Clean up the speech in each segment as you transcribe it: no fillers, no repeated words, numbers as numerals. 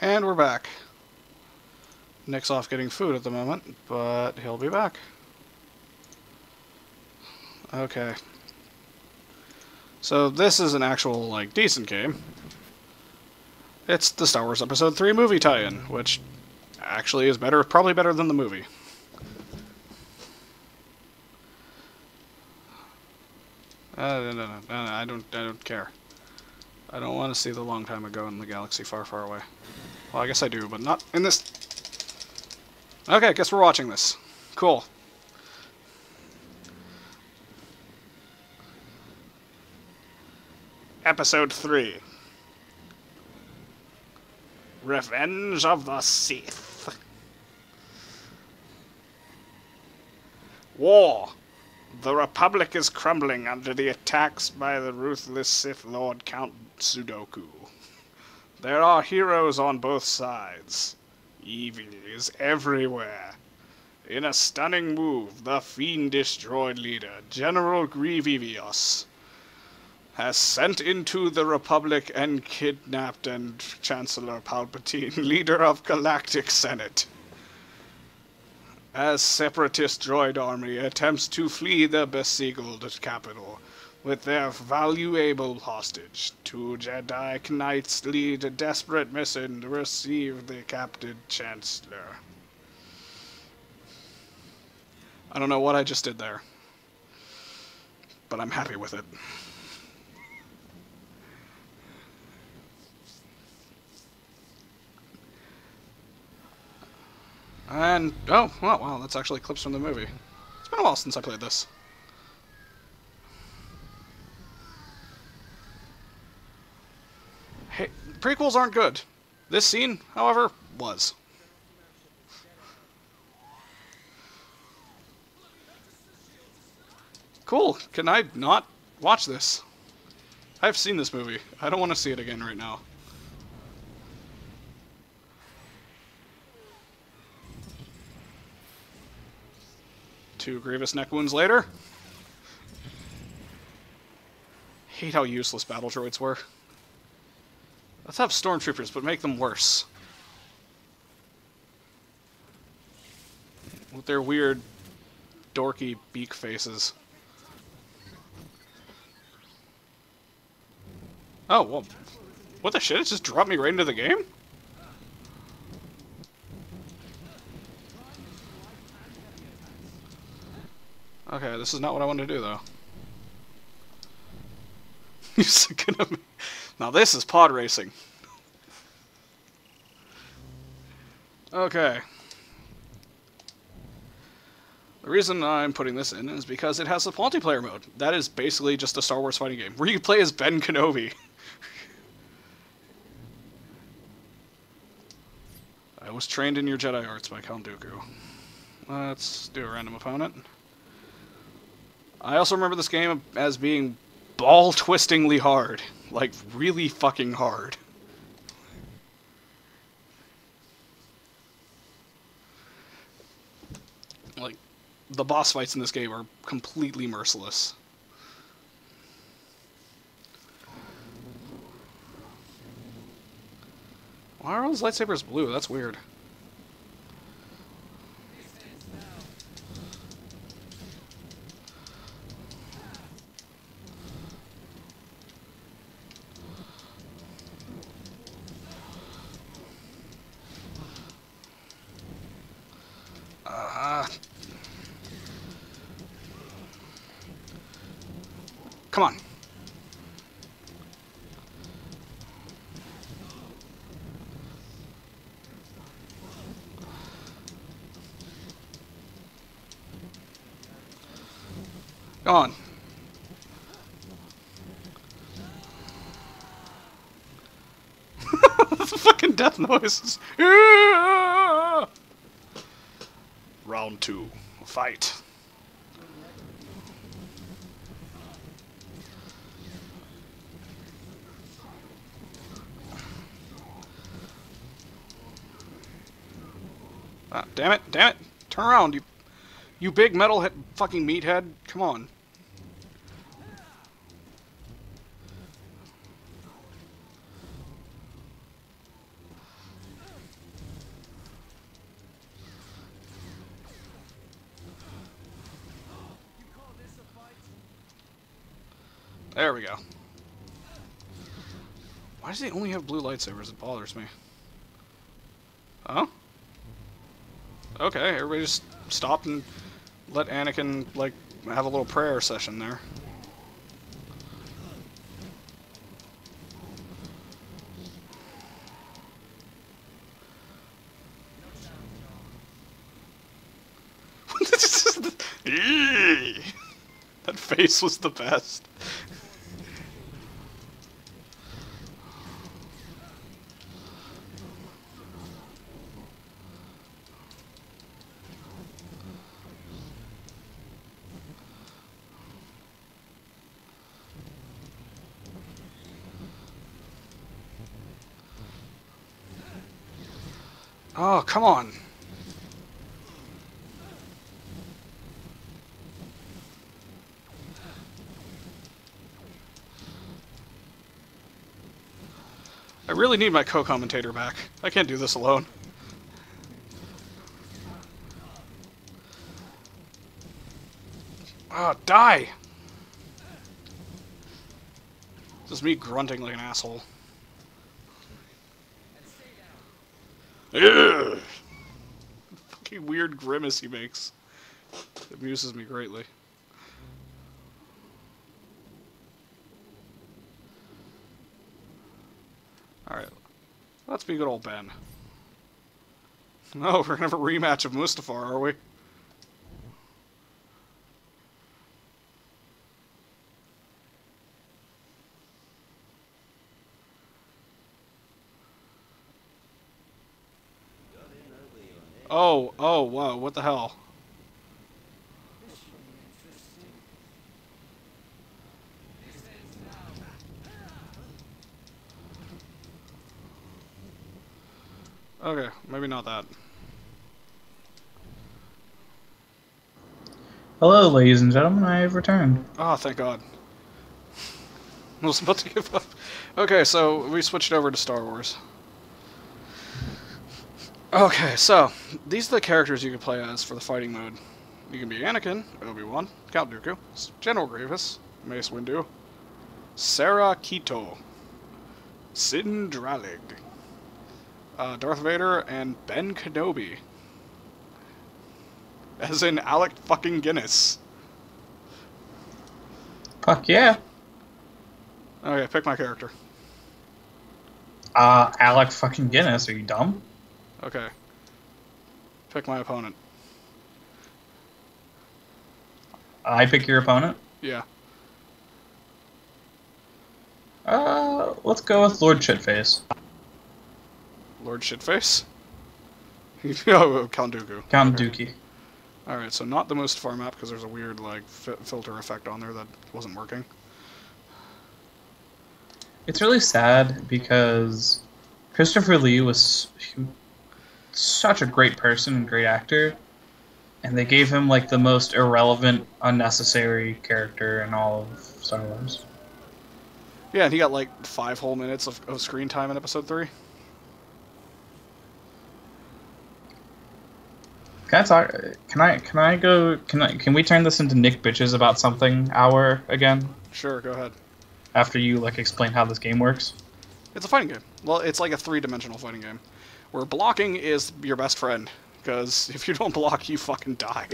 And we're back. Nick's off getting food at the moment, but he'll be back. Okay. So this is an actual, like, decent game. It's the Star Wars Episode 3 movie tie-in, which actually is better, probably better than the movie. No, I don't care. I don't want to see the long time ago in the galaxy far, far away. Well, I guess I do, but not in this. Okay, I guess we're watching this. Cool. Episode 3. Revenge of the Sith. War. The Republic is crumbling under the attacks by the ruthless Sith Lord Count Sudoku. There are heroes on both sides. Evil is everywhere. In a stunning move, the fiendish droid leader, General Grievous, has sent into the Republic and kidnapped and Chancellor Palpatine, leader of Galactic Senate. As Separatist droid army attempts to flee the besieged capital with their valuable hostage, two Jedi Knights lead a desperate mission to receive the captured Chancellor. I don't know what I just did there, but I'm happy with it. And, oh, well, wow, that's actually clips from the movie. It's been a while since I played this. Hey, prequels aren't good. This scene, however, was. Cool. Can I not watch this? I've seen this movie. I don't want to see it again right now. Two grievous neck wounds later. Hate how useless battle droids were. Let's have stormtroopers, but make them worse. With their weird, dorky beak faces. Oh, well, what the shit? It just dropped me right into the game? Okay, this is not what I wanted to do, though. You're sick of me. Now this is pod racing. Okay. The reason I'm putting this in is because it has a multiplayer mode. That is basically just a Star Wars fighting game, where you play as Ben Kenobi. I was trained in your Jedi arts by Count Dooku. Let's do a random opponent. I also remember this game as being ball-twistingly hard. Like, really fucking hard. Like, the boss fights in this game are completely merciless. Why are all those lightsabers blue? That's weird. Come on. Go on. The fucking death noises. Round 2. Fight. Ah, damn it, damn it. Turn around, you big metal fucking meathead. Come on. There we go. Why does he only have blue lightsabers? It bothers me. Oh? Okay, everybody just stopped and let Anakin, like, have a little prayer session there. That face was the best. Oh, come on. I really need my co-commentator back. I can't do this alone. Oh, die! Just me grunting like an asshole. Ugh. Fucking weird grimace he makes. It amuses me greatly. Alright. Let's be good old Ben. No, we're gonna have a rematch of Mustafar, are we? Oh, whoa, what the hell? Okay, maybe not that. Hello, ladies and gentlemen, I have returned. Oh, thank God. I was about to give up. Okay, so we switched over to Star Wars. Okay, so these are the characters you can play as for the fighting mode. You can be Anakin, Obi-Wan, Count Dooku, General Grievous, Mace Windu, Sarah Keto, Sin Dralig, Darth Vader, and Ben Kenobi. As in Alec fucking Guinness. Fuck yeah. Okay, pick my character. Alec fucking Guinness, are you dumb? Okay. Pick my opponent. I pick your opponent? Yeah. Let's go with Lord Shitface. Lord Shitface? Oh, Count Dooku. Count Okay. Dookie. Alright, so not the Mustafar map, because there's a weird, like, filter effect on there that wasn't working. It's really sad because Christopher Lee was such a great person and great actor, and they gave him, like, the most irrelevant, unnecessary character in all of Star Wars. Yeah, and he got, like, 5 whole minutes of screen time in Episode 3. Can I talk? Can we turn this into Nick Bitches about something hour again? Sure, go ahead. After you, like, explain how this game works? It's a fighting game. Well, it's like a 3-dimensional fighting game, where blocking is your best friend, because if you don't block, you fucking die.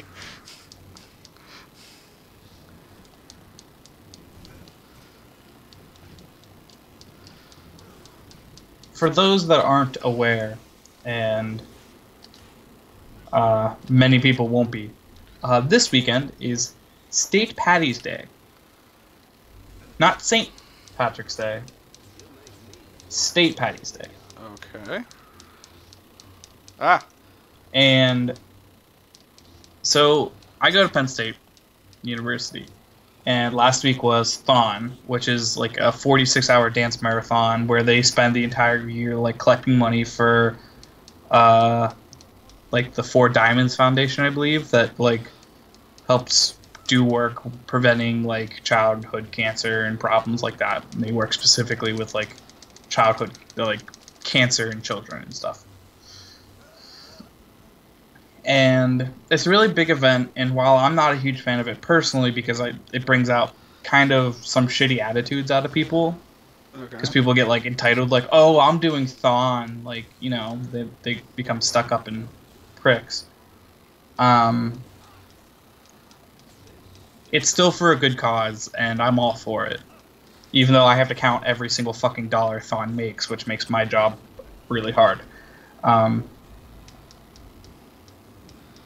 For those that aren't aware, and many people won't be, this weekend is State Patty's Day. Not St. Patrick's Day. State Patty's Day. Okay. Ah! And so I go to Penn State University, and last week was Thon, which is like a 46-hour dance marathon where they spend the entire year like collecting money for like the Four Diamonds Foundation, I believe, that like helps do work preventing like childhood cancer and problems like that. And they work specifically with like childhood like cancer in children and stuff. And it's a really big event, and while I'm not a huge fan of it personally because it brings out kind of some shitty attitudes out of people. Because Okay. people get, like, entitled, like, oh, I'm doing Thon. Like, you know, they become stuck up in pricks. It's still for a good cause, and I'm all for it. Even though I have to count every single fucking dollar Thon makes, which makes my job really hard. And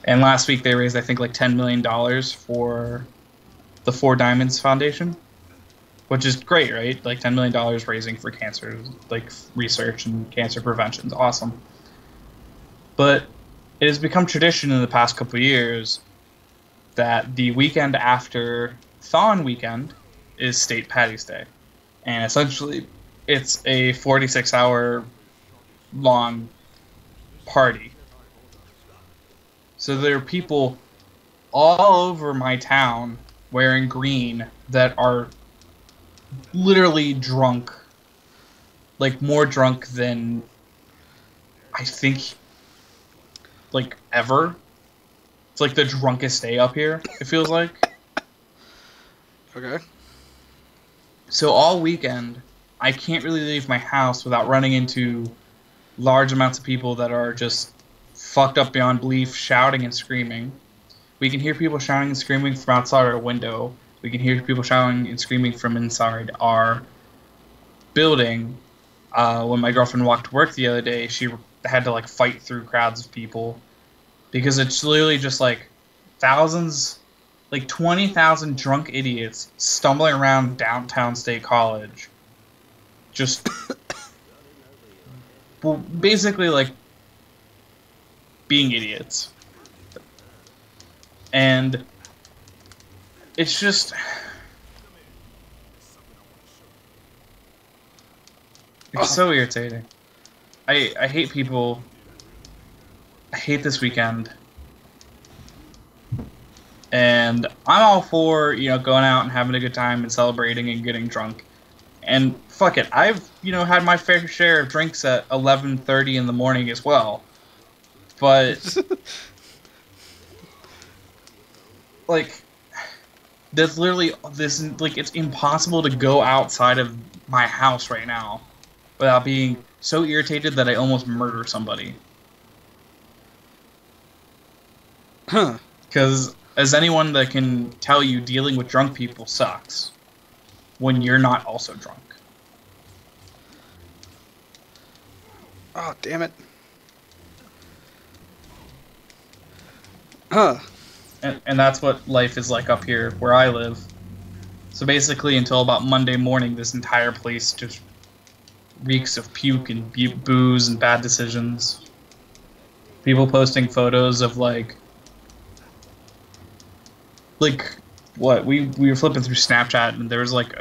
last week they raised, I think, like $10 million for the Four Diamonds Foundation, which is great, right? Like $10 million raising for cancer, like research and cancer prevention is awesome. But it has become tradition in the past couple of years that the weekend after Thon weekend is State Patty's Day. And essentially, it's a 46-hour long party. So there are people all over my town wearing green that are literally drunk. Like, more drunk than I think, like, ever. It's like the drunkest day up here, it feels like. Okay. So all weekend, I can't really leave my house without running into large amounts of people that are just fucked up beyond belief, shouting and screaming. We can hear people shouting and screaming from outside our window. We can hear people shouting and screaming from inside our building. When my girlfriend walked to work the other day, she had to, like, fight through crowds of people. Because it's literally just, like, thousands, like 20,000 drunk idiots stumbling around downtown State College. Just, well, basically, like, being idiots. And it's just, it's so irritating. I hate people. I hate this weekend. And I'm all for, you know, going out and having a good time and celebrating and getting drunk. And fuck it, I've, you know, had my fair share of drinks at 11:30 in the morning as well. But like, there's literally this, like, it's impossible to go outside of my house right now without being so irritated that I almost murder somebody. Huh. Because as anyone that can tell you, dealing with drunk people sucks when you're not also drunk. Oh, damn it. Huh. And that's what life is like up here where I live. So basically, until about Monday morning, this entire place just reeks of puke and booze and bad decisions. People posting photos of, like what we were flipping through Snapchat, and there was like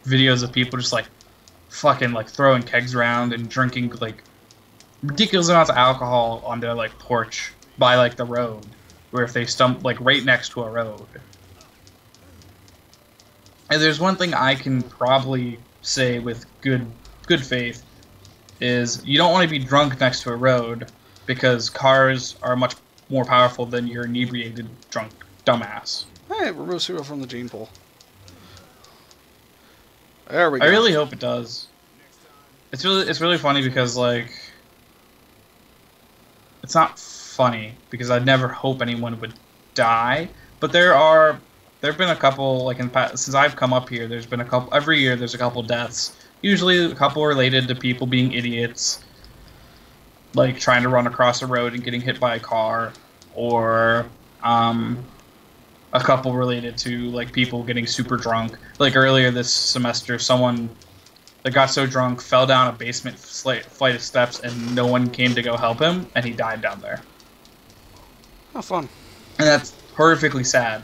videos of people just like fucking like throwing kegs around and drinking like ridiculous amounts of alcohol on their like porch by like the road, where if they stump like right next to a road. And there's one thing I can probably say with good faith is you don't want to be drunk next to a road, because cars are much more powerful than your inebriated drunk dumbass. Hey, remove cereal from the gene pool. There we go. I really hope it does. It's really funny because, like, it's not funny because I'd never hope anyone would die, but there've been a couple, like, in the past, since I've come up here, there's been a couple every year. There's a couple deaths, usually a couple related to people being idiots, like trying to run across a road and getting hit by a car, or a couple related to, like, people getting super drunk. Like earlier this semester, someone that got so drunk fell down a basement flight of steps and no one came to go help him, and he died down there. Oh, fun. And that's horrifically sad.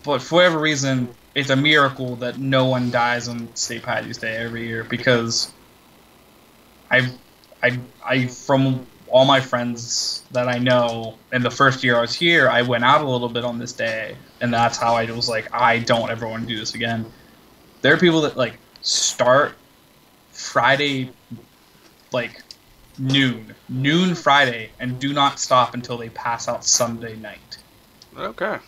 But for whatever reason, it's a miracle that no one dies on St. Patty's Day every year, because I from all my friends that I know, in the first year I was here, I went out a little bit on this day, and that's how I was like, I don't ever want to do this again. There are people that, like, start Friday, like, noon Friday, and do not stop until they pass out Sunday night. Okay.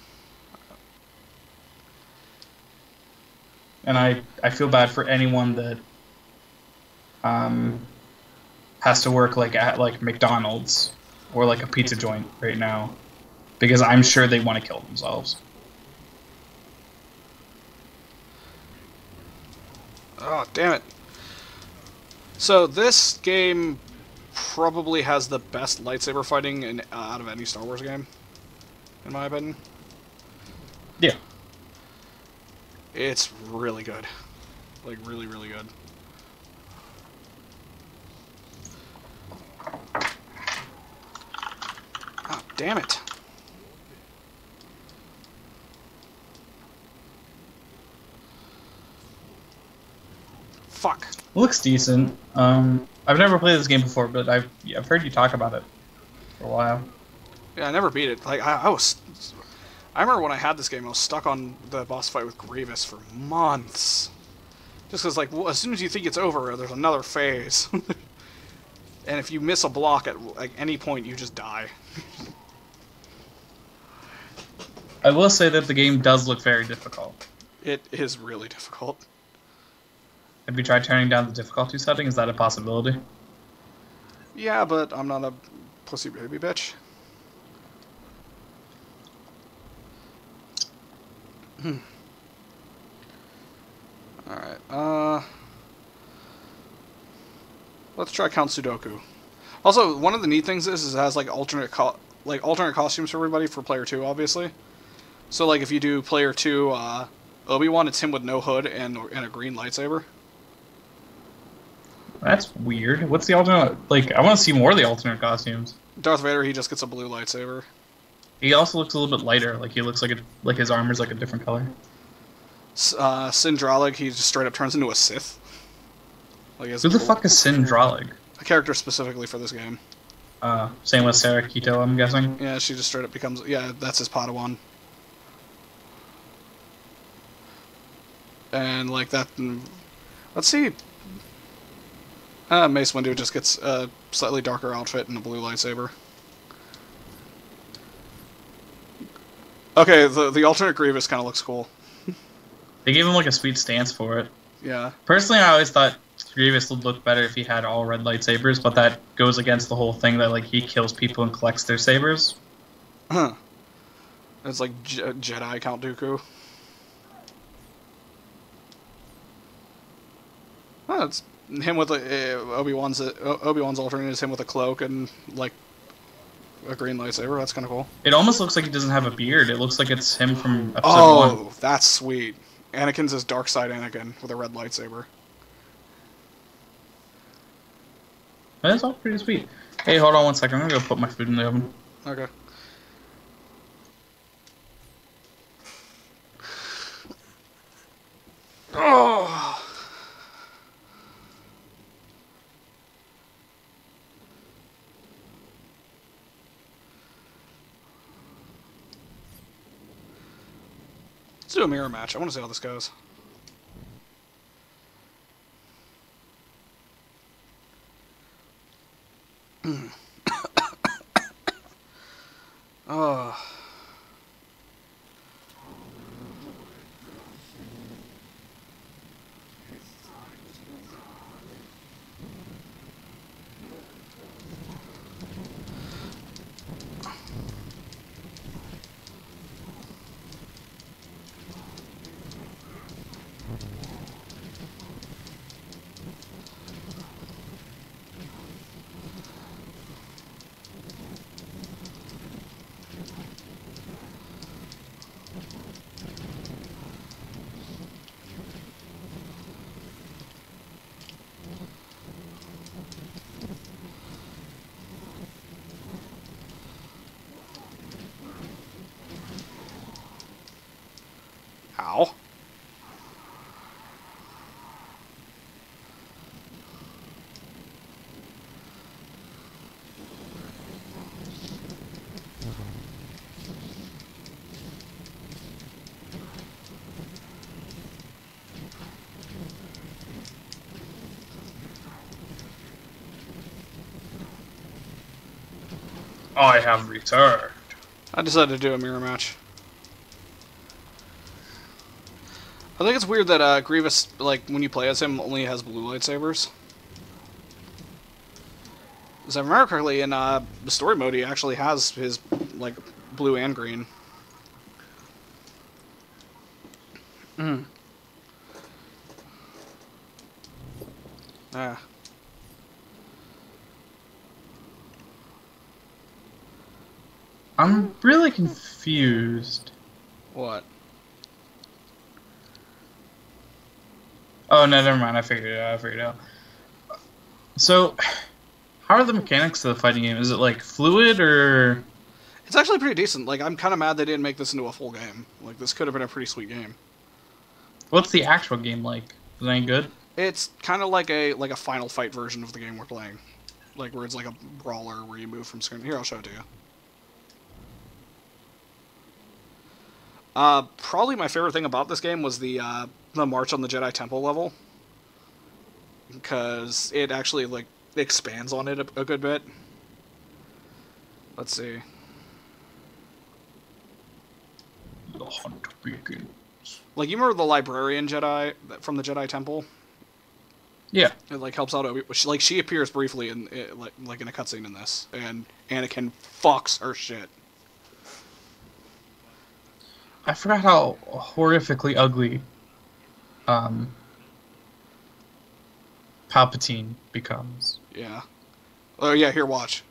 And I feel bad for anyone that has to work like at like McDonald's or like a pizza joint right now, because I'm sure they want to kill themselves. Oh, damn it. So this game probably has the best lightsaber fighting out of any Star Wars game, in my opinion. Yeah. It's really good. Like, really, really good. Oh, damn it. Fuck. Looks decent. I've never played this game before, but I've heard you talk about it for a while. Yeah, I never beat it. Like, I remember when I had this game, I was stuck on the boss fight with Grievous for months. Just because, like, as soon as you think it's over, there's another phase. And if you miss a block at like, any point, you just die. I will say that the game does look very difficult. It is really difficult. Have you tried turning down the difficulty setting? Is that a possibility? Yeah, but I'm not a pussy baby bitch. Alright, let's try Count Sudoku. Also, one of the neat things is it has like alternate costumes for everybody for player 2, obviously. So like if you do player 2 Obi-Wan, it's him with no hood and a green lightsaber. That's weird. What's the alternate? Like, I want to see more of the alternate costumes. Darth Vader, he just gets a blue lightsaber. He also looks a little bit lighter. Like, he looks like his armor's like a different color. Sindralig, he just straight up turns into a Sith. Like, Who the fuck is Sindralig? A character specifically for this game. Same with Sarah Keto, I'm guessing. Yeah, she just straight up becomes... Yeah, that's his Padawan. And, like, that... Let's see... Mace Windu just gets a slightly darker outfit and a blue lightsaber. Okay, the alternate Grievous kind of looks cool. They gave him, like, a sweet stance for it. Yeah. Personally, I always thought Grievous would look better if he had all red lightsabers, but that goes against the whole thing that, like, he kills people and collects their sabers. Huh. It's like Jedi Count Dooku. Oh, it's him with Obi-Wan's alternate is him with a cloak and like a green lightsaber. That's kind of cool. It almost looks like he doesn't have a beard. It looks like it's him from episode 1. Oh, that's sweet. Anakin's his dark side Anakin with a red lightsaber. That's all pretty sweet. Hey, hold on one second. I'm gonna go put my food in the oven. Okay. Oh. Let's do a mirror match. I want to see how this goes. Oh. Ow. I have returned. I decided to do a mirror match. I think it's weird that Grievous, like, when you play as him, only has blue lightsabers. As I remember correctly, in the story mode, he actually has his, like, blue and green. Mm. Ah. I'm really confused. What? Oh, no, never mind. I figured it out. So, how are the mechanics of the fighting game? Is it, like, fluid, or... It's actually pretty decent. Like, I'm kind of mad they didn't make this into a full game. Like, this could have been a pretty sweet game. What's the actual game like? Is it any good? It's kind of like a Final Fight version of the game we're playing. Like, where it's like a brawler where you move from screen. Here, I'll show it to you. Probably my favorite thing about this game was the March on the Jedi Temple level. Because it actually, like, expands on it a good bit. Let's see. The hunt begins. Like, you remember the Librarian Jedi from the Jedi Temple? Yeah. It, like, helps out Obi... Like, she appears briefly in, like in a cutscene in this. And Anakin fucks her shit. I forgot how horrifically ugly Palpatine becomes. Yeah. Oh, yeah, here, watch.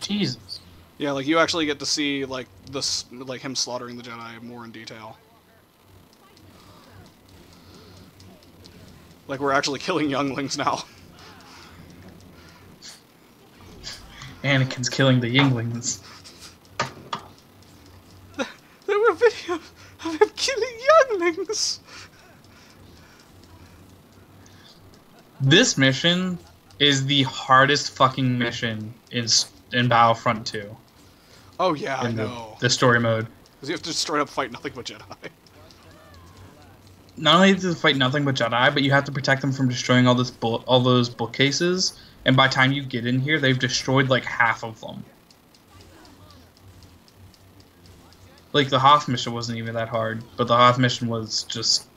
Jesus. Yeah, like, you actually get to see, like, this, like, him slaughtering the Jedi more in detail. Like, we're actually killing younglings now. Anakin's killing the Yinglings. There were videos of him killing younglings! This mission is the hardest fucking mission in Battlefront 2. Oh, yeah, I In know. the story mode. Because you have to straight up fight nothing but Jedi. Not only do you fight nothing but Jedi, but you have to protect them from destroying all those bookcases. And by the time you get in here, they've destroyed like half of them. Like the Hoth mission wasn't even that hard, but the Hoth mission was just...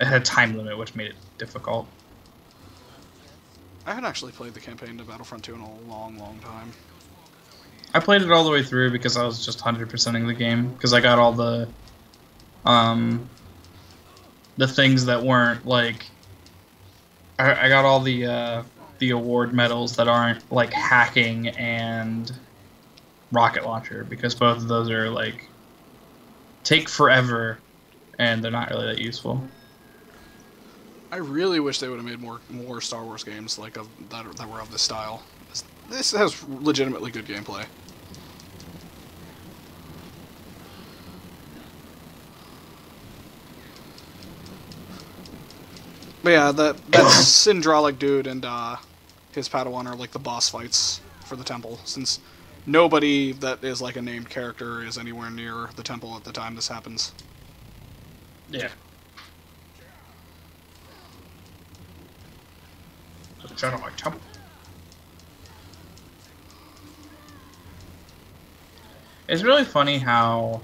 It had a time limit, which made it difficult. I haven't actually played the campaign to Battlefront 2 in a long, long time. I played it all the way through because I was just 100%ing the game. Because I got all the things that weren't like... I got all the award medals that aren't like hacking and rocket launcher, because both of those are like take forever and they're not really that useful. I really wish they would have made more Star Wars games like that were of this style. This has legitimately good gameplay. But yeah, that Syndralic dude and his Padawan are like the boss fights for the temple, since nobody that is like a named character is anywhere near the temple at the time this happens. Yeah. The Jedi Temple. It's really funny how,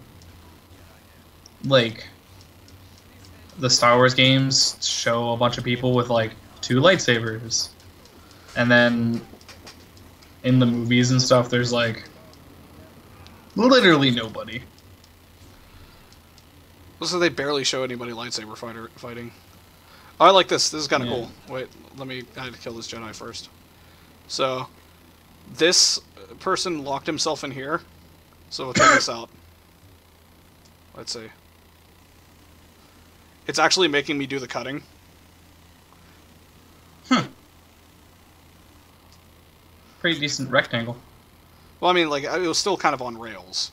like, the Star Wars games show a bunch of people with, like, 2 lightsabers. And then in the movies and stuff, there's, like, literally nobody. So they barely show anybody lightsaber fighting. Oh, I like this. This is kind of cool. Wait, I had to kill this Jedi first. So, this person locked himself in here. So check this out. Let's see. It's actually making me do the cutting. Pretty decent rectangle. Well, I mean, like, it was still kind of on rails.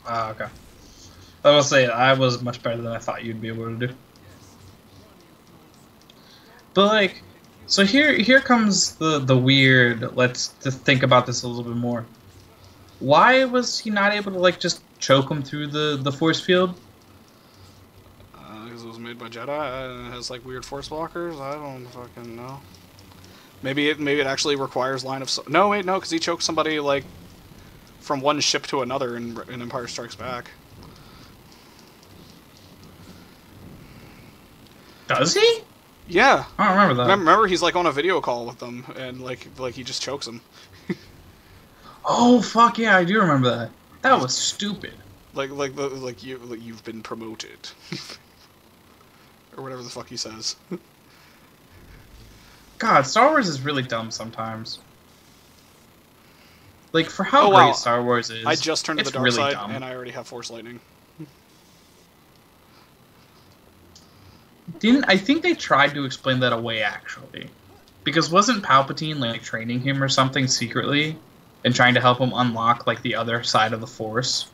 Ah, okay. I will say, I was much better than I thought you'd be able to do. But, like, So here comes the weird. Let's just think about this a little bit more. Why was he not able to like just choke him through the force field? Because it was made by Jedi and it has like weird force blockers. I don't fucking know. Maybe it actually requires line of sight. No, wait, no, because he choked somebody like from one ship to another in Empire Strikes Back. Does he? Yeah. I don't remember that. Remember, he's like on a video call with them, and like he just chokes them. Oh fuck yeah, I do remember that. That was stupid. You've been promoted, or whatever the fuck he says. God, Star Wars is really dumb sometimes. Like for how Oh, wow. great Star Wars is, I just turned to the it's dark really side, dumb. and I already have Force Lightning. I think they tried to explain that away actually, because wasn't Palpatine like training him or something secretly, and trying to help him unlock like the other side of the Force?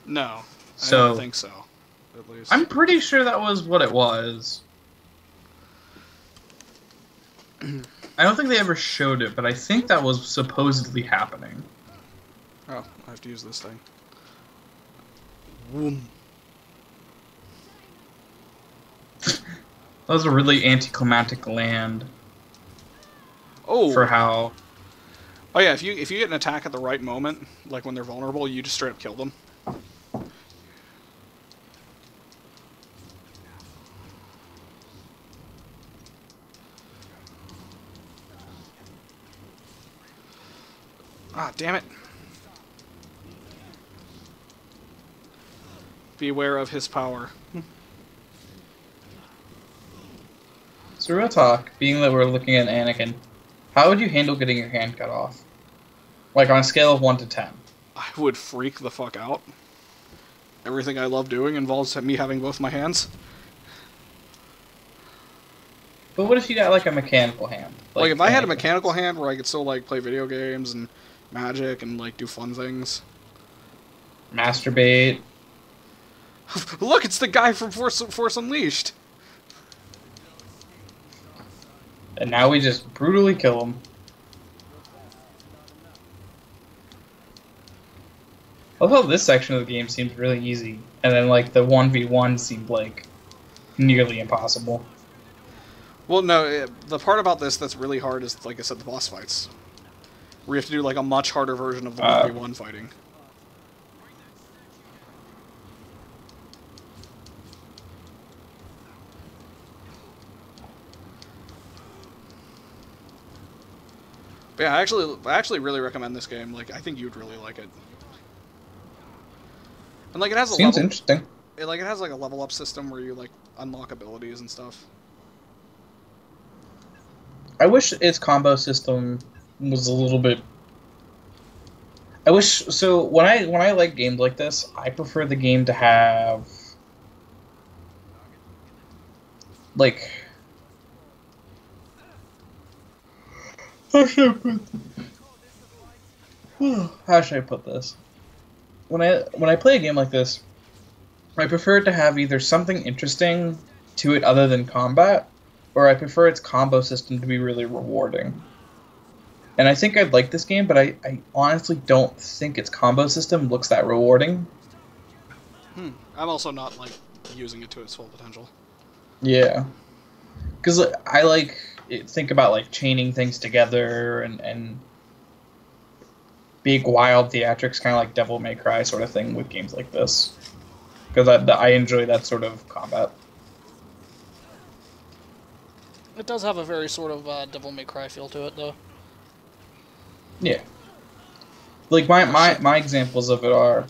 No, So I don't think so. At least I'm pretty sure that was what it was. I don't think they ever showed it, but I think that was supposedly happening. Oh, I have to use this thing. Whoom. That was a really anticlimactic land Oh. for how. Oh yeah, if you get an attack at the right moment, like when they're vulnerable, you just straight up kill them. Ah, damn it. Beware of his power. So real talk, being that we're looking at Anakin, how would you handle getting your hand cut off? Like on a scale of 1 to 10. I would freak the fuck out. Everything I love doing involves me having both my hands. But what if you got like a mechanical hand? Like if I had a Anakin mechanical has? hand where I could still like play video games and magic and like do fun things. Masturbate. Look, it's the guy from Force Unleashed. And now we just brutally kill him. I love how this section of the game seems really easy, and then like the 1v1 seemed like nearly impossible. Well, no, the part about this that's really hard is, like I said, the boss fights. Where you have to do like a much harder version of the 1v1 fighting. But yeah, I actually really recommend this game. Like, I think you'd really like it. And like, it has a Seems level. interesting. It has like a level up system where you like unlock abilities and stuff. I wish its combo system was a little bit. I wish so when I like games like this, I prefer the game to have like how should I put this? When I play a game like this, I prefer it to have either something interesting to it other than combat, or I prefer its combo system to be really rewarding. And I think I'd like this game, but I honestly don't think its combo system looks that rewarding. I'm also not like using it to its full potential. Yeah. Because I like think about like chaining things together and big wild theatrics, kind of like Devil May Cry sort of thing with games like this. Because I enjoy that sort of combat. It does have a very sort of Devil May Cry feel to it, though. Yeah. Like, my examples of it are,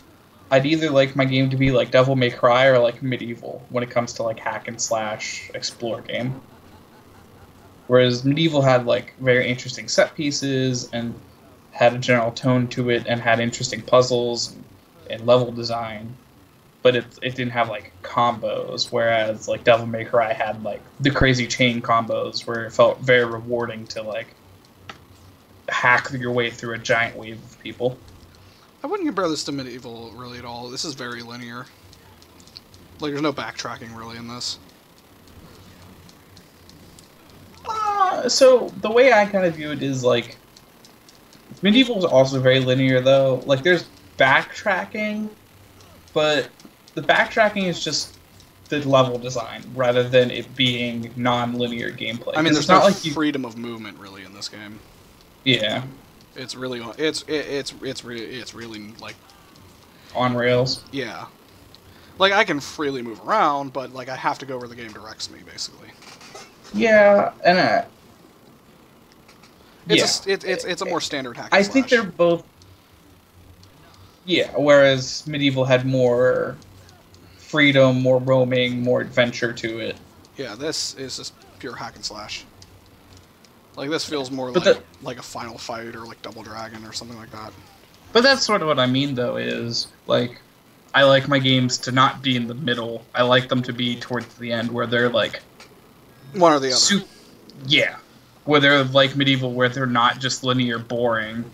I'd either like my game to be like Devil May Cry or like Medieval when it comes to like hack and slash explore game. Whereas Medieval had like very interesting set pieces and had a general tone to it and had interesting puzzles and level design. But it didn't have like combos, whereas like Devil May Cry had like the crazy chain combos where it felt very rewarding to like hack your way through a giant wave of people. I wouldn't compare this to Medieval really at all. This is very linear. Like, there's no backtracking really in this. So the way I kind of view it is like medieval is also very linear though. Like there's backtracking, but the backtracking is just the level design rather than it being non-linear gameplay. I mean, 'Cause there's it's not no like freedom of movement really in this game. yeah, It's really it's really like on rails. yeah. Like I can freely move around, but like I have to go where the game directs me, basically. Yeah, and It's a more standard hack and I slash. think they're both. Yeah, whereas medieval had more freedom, more roaming, more adventure to it. Yeah, this is just pure hack and slash. Like this feels more But like a Final Fight or like Double Dragon or something like that. But that's sort of what I mean, though, is, like, I like my games to not be in the middle. I like them to be towards the end, where they're, like... One or the other. Yeah. Where they're, like, medieval, where they're not just linear boring.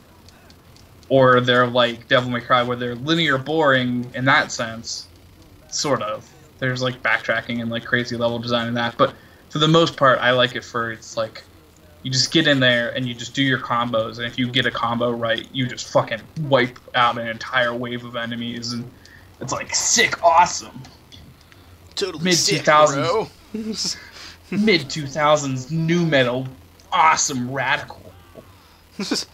Or they're, like, Devil May Cry, where they're linear boring in that sense. Sort of. There's, like, backtracking and, like, crazy level design in that. But for the most part, I like it for, it's, like... You just get in there and you just do your combos, and if you get a combo right, you just fucking wipe out an entire wave of enemies, and it's like sick, awesome. Totally Mid sick, 2000s, bro. mid 2000s new metal, awesome, radical. The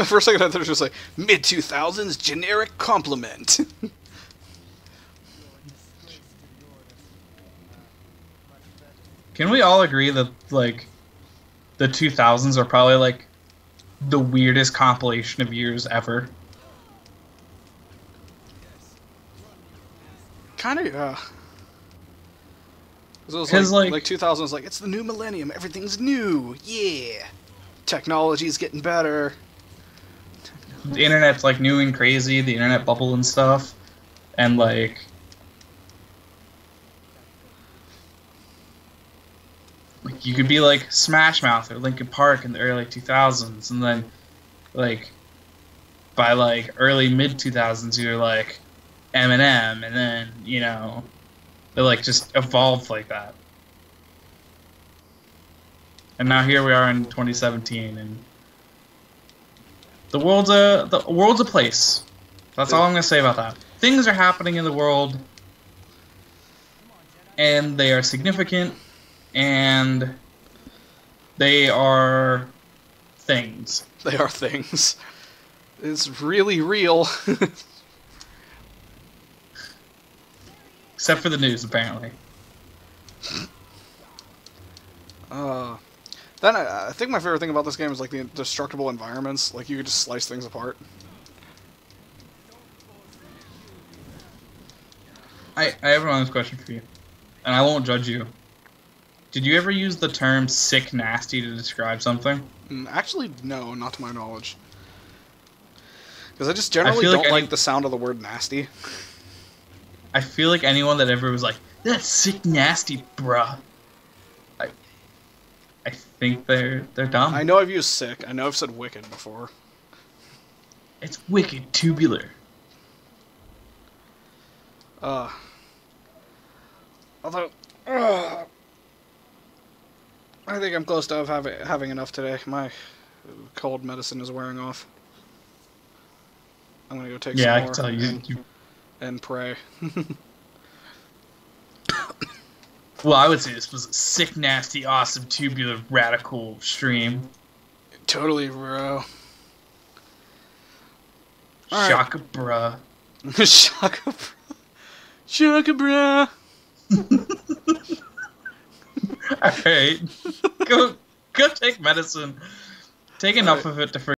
first second I thought it was just like mid 2000s generic compliment. Can we all agree that like the 2000s are probably like the weirdest compilation of years ever? Kind of, yeah. Because like 2000s, like it's the new millennium, everything's new, yeah. Technology's getting better. The internet's like new and crazy, the internet bubble and stuff, and like you could be like Smash Mouth or Linkin Park in the early 2000s, and then like by like early mid 2000s you're like Eminem, and then you know they like just evolved like that. And now here we are in 2017, and the world's a place. That's all I'm gonna say about that. Things are happening in the world, and they are significant, and they are things. They are things. It's really real. Except for the news, apparently. Then I think my favorite thing about this game is like the destructible environments. Like you could just slice things apart. I have an honest question for you, and I won't judge you. Did you ever use the term sick nasty to describe something? Actually, no, not to my knowledge. Because I just generally don't like the sound of the word nasty. I feel like anyone that ever was like, that's sick nasty, bruh. I think they're dumb. I know I've used sick. I know I've said wicked before. It's wicked tubular. Although, I think I'm close to having enough today. My cold medicine is wearing off. I'm gonna go take some more. I can tell you. And pray. Well, I would say this was a sick, nasty, awesome, tubular, radical stream. Totally, bro. Shaka, bruh. Shaka, bro. Shaka, bro. Alright. Go take medicine. Take enough of it to